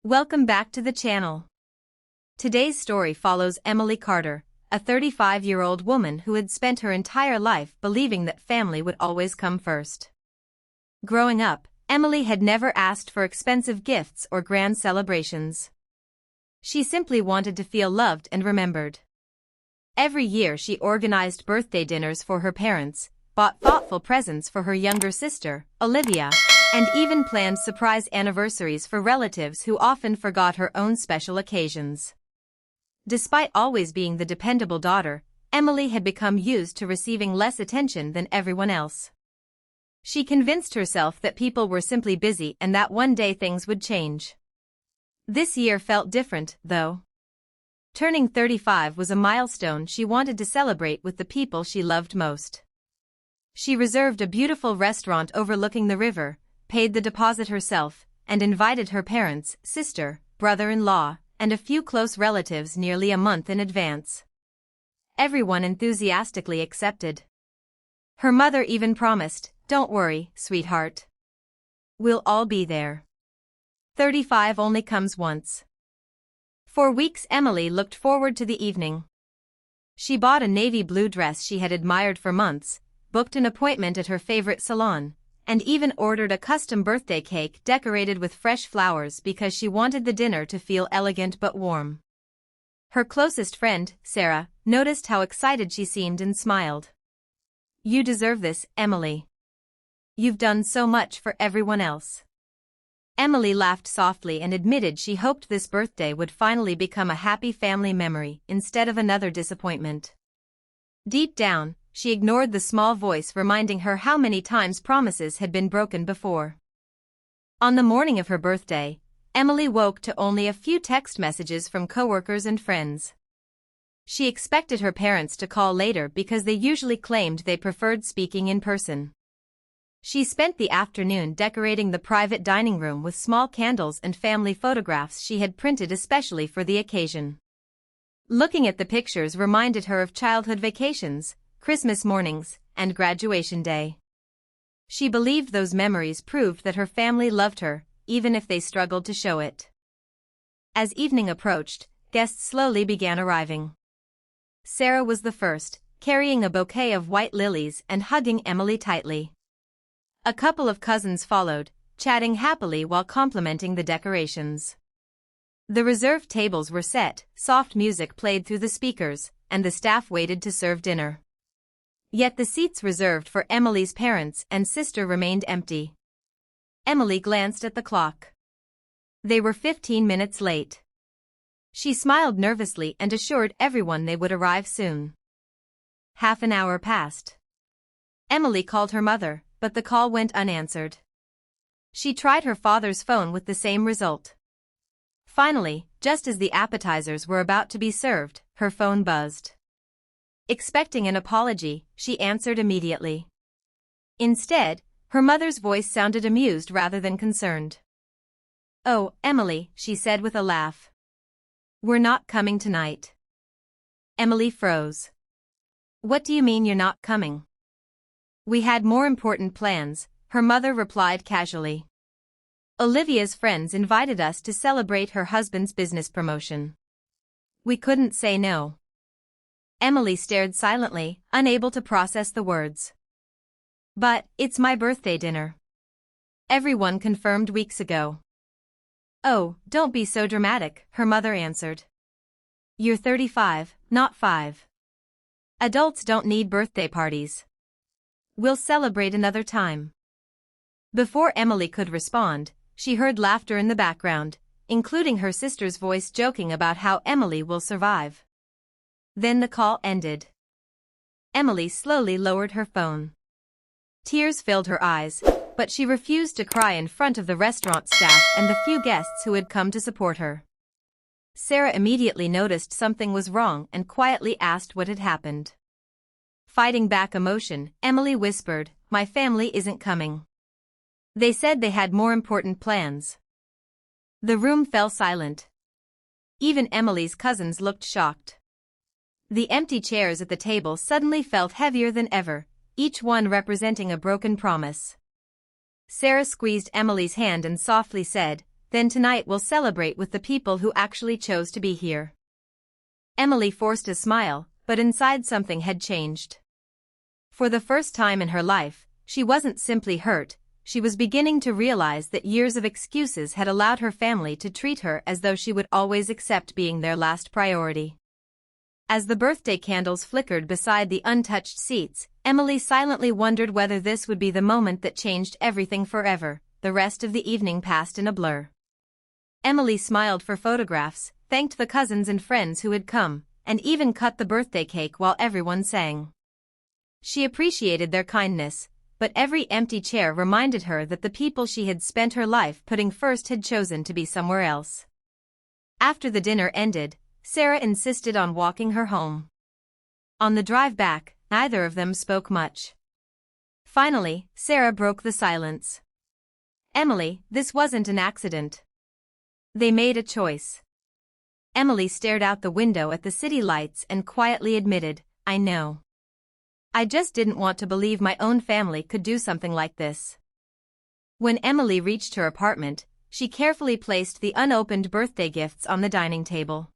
Welcome back to the channel. Today's story follows Emily Carter, a 35-year-old woman who had spent her entire life believing that family would always come first. Growing up, Emily had never asked for expensive gifts or grand celebrations. She simply wanted to feel loved and remembered. Every year she organized birthday dinners for her parents, bought thoughtful presents for her younger sister, Olivia, and even planned surprise anniversaries for relatives who often forgot her own special occasions. Despite always being the dependable daughter, Emily had become used to receiving less attention than everyone else. She convinced herself that people were simply busy and that one day things would change. This year felt different, though. Turning 35 was a milestone she wanted to celebrate with the people she loved most. She reserved a beautiful restaurant overlooking the river, paid the deposit herself, and invited her parents, sister, brother-in-law, and a few close relatives nearly a month in advance. Everyone enthusiastically accepted. Her mother even promised, "Don't worry, sweetheart. We'll all be there. 35 only comes once." For weeks Emily looked forward to the evening. She bought a navy blue dress she had admired for months, booked an appointment at her favorite salon, and even ordered a custom birthday cake decorated with fresh flowers because she wanted the dinner to feel elegant but warm. Her closest friend, Sarah, noticed how excited she seemed and smiled. "You deserve this, Emily. You've done so much for everyone else." Emily laughed softly and admitted she hoped this birthday would finally become a happy family memory instead of another disappointment. Deep down, she ignored the small voice reminding her how many times promises had been broken before. On the morning of her birthday, Emily woke to only a few text messages from coworkers and friends. She expected her parents to call later because they usually claimed they preferred speaking in person. She spent the afternoon decorating the private dining room with small candles and family photographs she had printed especially for the occasion. Looking at the pictures reminded her of childhood vacations, Christmas mornings, and graduation day. She believed those memories proved that her family loved her, even if they struggled to show it. As evening approached, guests slowly began arriving. Sarah was the first, carrying a bouquet of white lilies and hugging Emily tightly. A couple of cousins followed, chatting happily while complimenting the decorations. The reserved tables were set, soft music played through the speakers, and the staff waited to serve dinner. Yet the seats reserved for Emily's parents and sister remained empty. Emily glanced at the clock. They were 15 minutes late. She smiled nervously and assured everyone they would arrive soon. Half an hour passed. Emily called her mother, but the call went unanswered. She tried her father's phone with the same result. Finally, just as the appetizers were about to be served, her phone buzzed. Expecting an apology, she answered immediately. Instead, her mother's voice sounded amused rather than concerned. "Oh, Emily," she said with a laugh. "We're not coming tonight." Emily froze. "What do you mean you're not coming?" "We had more important plans," her mother replied casually. "Olivia's friends invited us to celebrate her husband's business promotion. We couldn't say no." Emily stared silently, unable to process the words. "But, it's my birthday dinner. Everyone confirmed weeks ago." "Oh, don't be so dramatic," her mother answered. "You're 35, not 5. Adults don't need birthday parties. We'll celebrate another time." Before Emily could respond, she heard laughter in the background, including her sister's voice joking about how Emily will survive. Then the call ended. Emily slowly lowered her phone. Tears filled her eyes, but she refused to cry in front of the restaurant staff and the few guests who had come to support her. Sarah immediately noticed something was wrong and quietly asked what had happened. Fighting back emotion, Emily whispered, "My family isn't coming. They said they had more important plans." The room fell silent. Even Emily's cousins looked shocked. The empty chairs at the table suddenly felt heavier than ever, each one representing a broken promise. Sarah squeezed Emily's hand and softly said, Then tonight we'll celebrate with the people who actually chose to be here. Emily forced a smile, but inside something had changed. For the first time in her life, she wasn't simply hurt, she was beginning to realize that years of excuses had allowed her family to treat her as though she would always accept being their last priority. As the birthday candles flickered beside the untouched seats, Emily silently wondered whether this would be the moment that changed everything forever. The rest of the evening passed in a blur. Emily smiled for photographs, thanked the cousins and friends who had come, and even cut the birthday cake while everyone sang. She appreciated their kindness, but every empty chair reminded her that the people she had spent her life putting first had chosen to be somewhere else. After the dinner ended, Sarah insisted on walking her home. On the drive back, neither of them spoke much. Finally, Sarah broke the silence. "Emily, this wasn't an accident. They made a choice." Emily stared out the window at the city lights and quietly admitted, "I know. I just didn't want to believe my own family could do something like this." When Emily reached her apartment, she carefully placed the unopened birthday gifts on the dining table.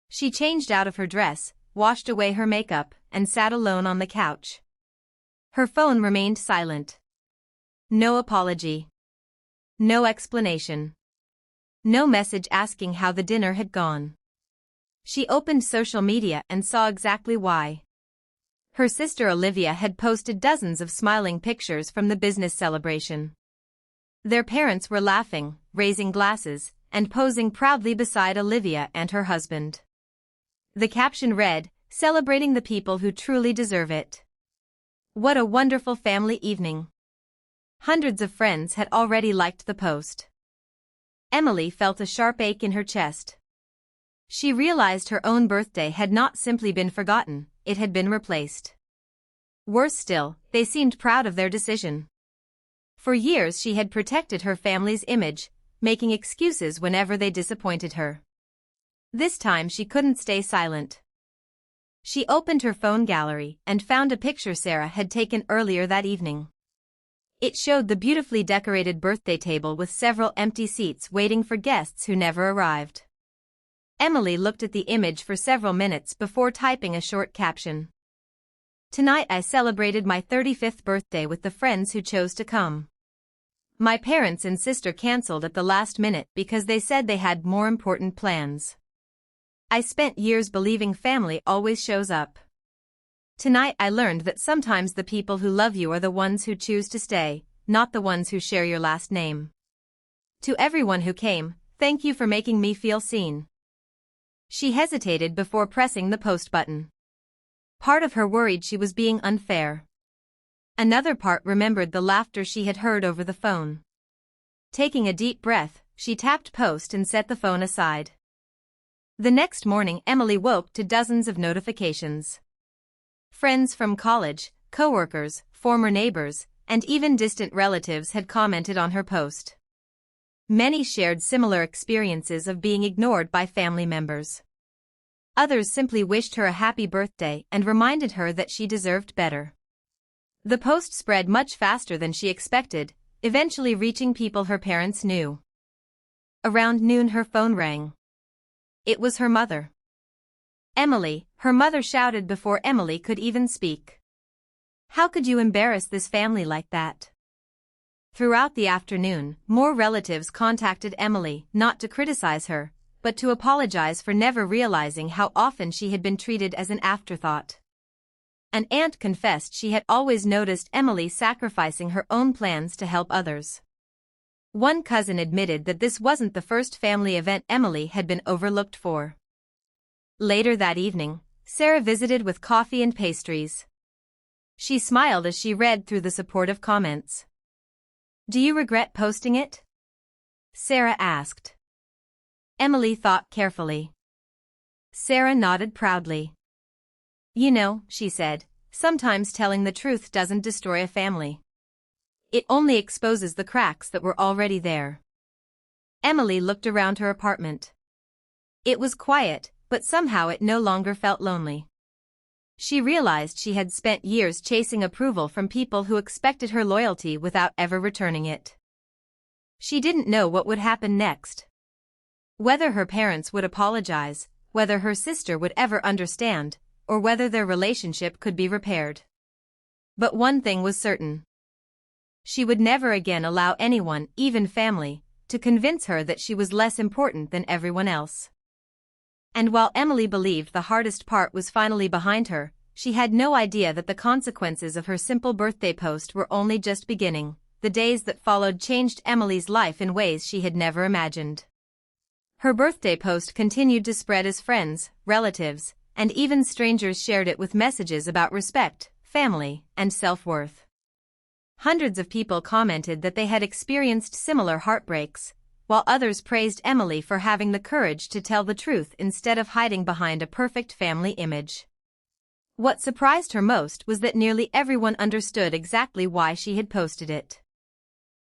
She changed out of her dress, washed away her makeup, and sat alone on the couch. Her phone remained silent. No apology. No explanation. No message asking how the dinner had gone. She opened social media and saw exactly why. Her sister Olivia had posted dozens of smiling pictures from the business celebration. Their parents were laughing, raising glasses, and posing proudly beside Olivia and her husband. The caption read, "Celebrating the people who truly deserve it." What a wonderful family evening. Hundreds of friends had already liked the post. Emily felt a sharp ache in her chest. She realized her own birthday had not simply been forgotten, it had been replaced. Worse still, they seemed proud of their decision. For years she had protected her family's image, making excuses whenever they disappointed her. This time she couldn't stay silent. She opened her phone gallery and found a picture Sarah had taken earlier that evening. It showed the beautifully decorated birthday table with several empty seats waiting for guests who never arrived. Emily looked at the image for several minutes before typing a short caption. "Tonight I celebrated my 35th birthday with the friends who chose to come. My parents and sister cancelled at the last minute because they said they had more important plans. I spent years believing family always shows up. Tonight I learned that sometimes the people who love you are the ones who choose to stay, not the ones who share your last name. To everyone who came, thank you for making me feel seen." She hesitated before pressing the post button. Part of her worried she was being unfair. Another part remembered the laughter she had heard over the phone. Taking a deep breath, she tapped post and set the phone aside. The next morning Emily woke to dozens of notifications. Friends from college, coworkers, former neighbors, and even distant relatives had commented on her post. Many shared similar experiences of being ignored by family members. Others simply wished her a happy birthday and reminded her that she deserved better. The post spread much faster than she expected, eventually reaching people her parents knew. Around noon her phone rang. It was her mother. "Emily," her mother shouted before Emily could even speak. "How could you embarrass this family like that?" Throughout the afternoon, more relatives contacted Emily, not to criticize her, but to apologize for never realizing how often she had been treated as an afterthought. An aunt confessed she had always noticed Emily sacrificing her own plans to help others. One cousin admitted that this wasn't the first family event Emily had been overlooked for. Later that evening, Sarah visited with coffee and pastries. She smiled as she read through the supportive comments. "Do you regret posting it?" Sarah asked. Emily thought carefully. Sarah nodded proudly. "You know," she said, "sometimes telling the truth doesn't destroy a family. It only exposes the cracks that were already there." Emily looked around her apartment. It was quiet, but somehow it no longer felt lonely. She realized she had spent years chasing approval from people who expected her loyalty without ever returning it. She didn't know what would happen next. Whether her parents would apologize, whether her sister would ever understand, or whether their relationship could be repaired. But one thing was certain. She would never again allow anyone, even family, to convince her that she was less important than everyone else. And while Emily believed the hardest part was finally behind her, she had no idea that the consequences of her simple birthday post were only just beginning. The days that followed changed Emily's life in ways she had never imagined. Her birthday post continued to spread as friends, relatives, and even strangers shared it with messages about respect, family, and self-worth. Hundreds of people commented that they had experienced similar heartbreaks, while others praised Emily for having the courage to tell the truth instead of hiding behind a perfect family image. What surprised her most was that nearly everyone understood exactly why she had posted it.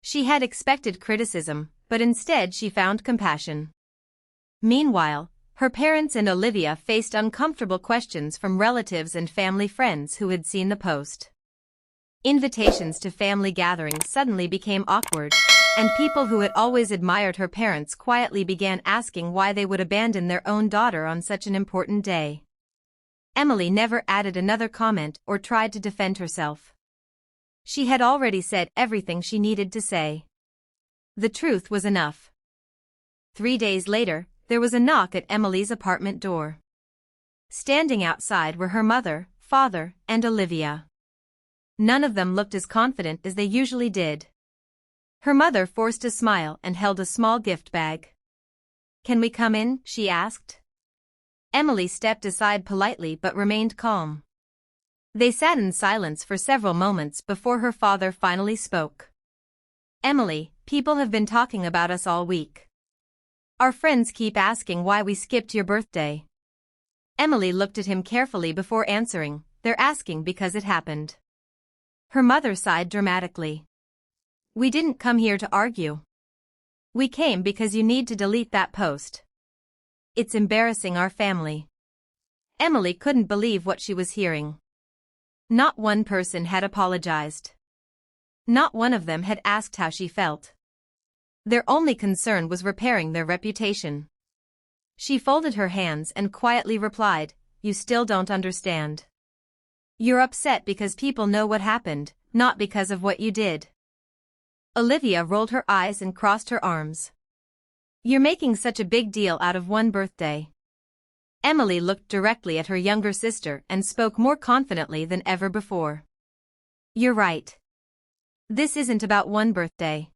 She had expected criticism, but instead she found compassion. Meanwhile, her parents and Olivia faced uncomfortable questions from relatives and family friends who had seen the post. Invitations to family gatherings suddenly became awkward, and people who had always admired her parents quietly began asking why they would abandon their own daughter on such an important day. Emily never added another comment or tried to defend herself. She had already said everything she needed to say. The truth was enough. 3 days later, there was a knock at Emily's apartment door. Standing outside were her mother, father, and Olivia. None of them looked as confident as they usually did. Her mother forced a smile and held a small gift bag. "Can we come in?" she asked. Emily stepped aside politely but remained calm. They sat in silence for several moments before her father finally spoke. "Emily, people have been talking about us all week. Our friends keep asking why we skipped your birthday." Emily looked at him carefully before answering, "They're asking because it happened." Her mother sighed dramatically. "We didn't come here to argue. We came because you need to delete that post. It's embarrassing our family." Emily couldn't believe what she was hearing. Not one person had apologized. Not one of them had asked how she felt. Their only concern was repairing their reputation. She folded her hands and quietly replied, "You still don't understand. You're upset because people know what happened, not because of what you did." Olivia rolled her eyes and crossed her arms. "You're making such a big deal out of one birthday." Emily looked directly at her younger sister and spoke more confidently than ever before. "You're right. This isn't about one birthday.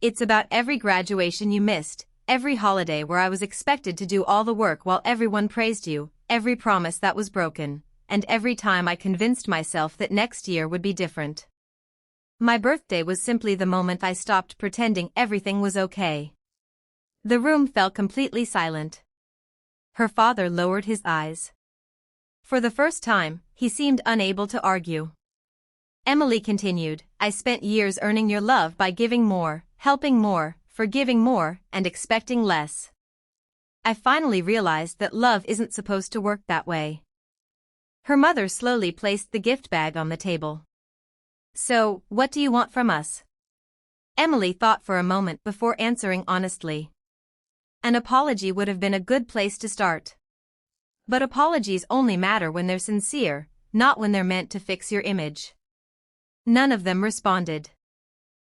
It's about every graduation you missed, every holiday where I was expected to do all the work while everyone praised you, every promise that was broken, and every time I convinced myself that next year would be different. My birthday was simply the moment I stopped pretending everything was okay." The room fell completely silent. Her father lowered his eyes. For the first time, he seemed unable to argue. Emily continued, "I spent years earning your love by giving more, helping more, forgiving more, and expecting less. I finally realized that love isn't supposed to work that way." Her mother slowly placed the gift bag on the table. "So, what do you want from us?" Emily thought for a moment before answering honestly. An apology would have been a good place to start. But apologies only matter when they're sincere, not when they're meant to fix your image. None of them responded.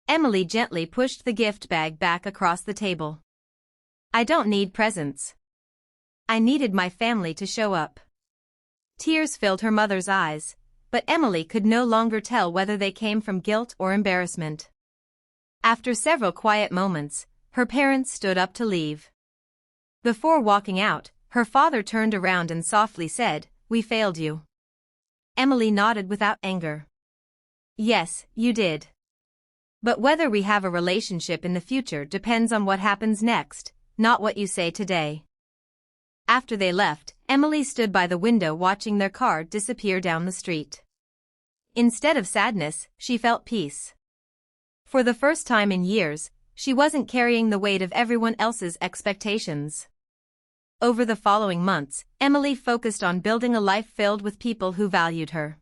Emily gently pushed the gift bag back across the table. "I don't need presents. I needed my family to show up." Tears filled her mother's eyes, but Emily could no longer tell whether they came from guilt or embarrassment. After several quiet moments, her parents stood up to leave. Before walking out, her father turned around and softly said, "We failed you." Emily nodded without anger. "Yes, you did. But whether we have a relationship in the future depends on what happens next, not what you say today." After they left, Emily stood by the window watching their car disappear down the street. Instead of sadness, she felt peace. For the first time in years, she wasn't carrying the weight of everyone else's expectations. Over the following months, Emily focused on building a life filled with people who valued her.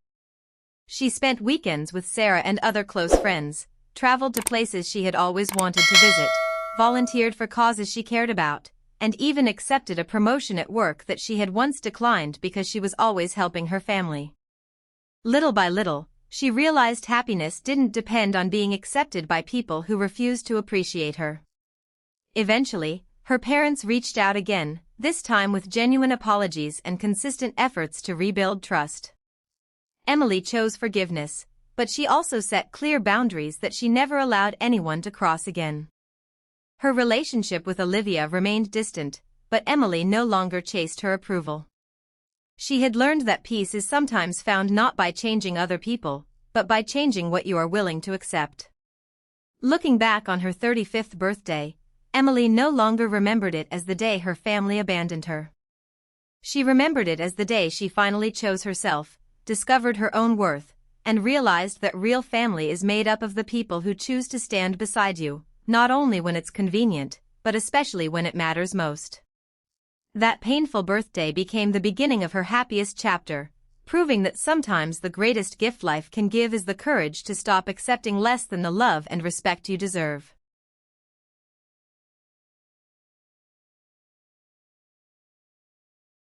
She spent weekends with Sarah and other close friends, traveled to places she had always wanted to visit, volunteered for causes she cared about, and even accepted a promotion at work that she had once declined because she was always helping her family. Little by little, she realized happiness didn't depend on being accepted by people who refused to appreciate her. Eventually, her parents reached out again, this time with genuine apologies and consistent efforts to rebuild trust. Emily chose forgiveness, but she also set clear boundaries that she never allowed anyone to cross again. Her relationship with Olivia remained distant, but Emily no longer chased her approval. She had learned that peace is sometimes found not by changing other people, but by changing what you are willing to accept. Looking back on her 35th birthday, Emily no longer remembered it as the day her family abandoned her. She remembered it as the day she finally chose herself, discovered her own worth, and realized that real family is made up of the people who choose to stand beside you, not only when it's convenient, but especially when it matters most. That painful birthday became the beginning of her happiest chapter, proving that sometimes the greatest gift life can give is the courage to stop accepting less than the love and respect you deserve.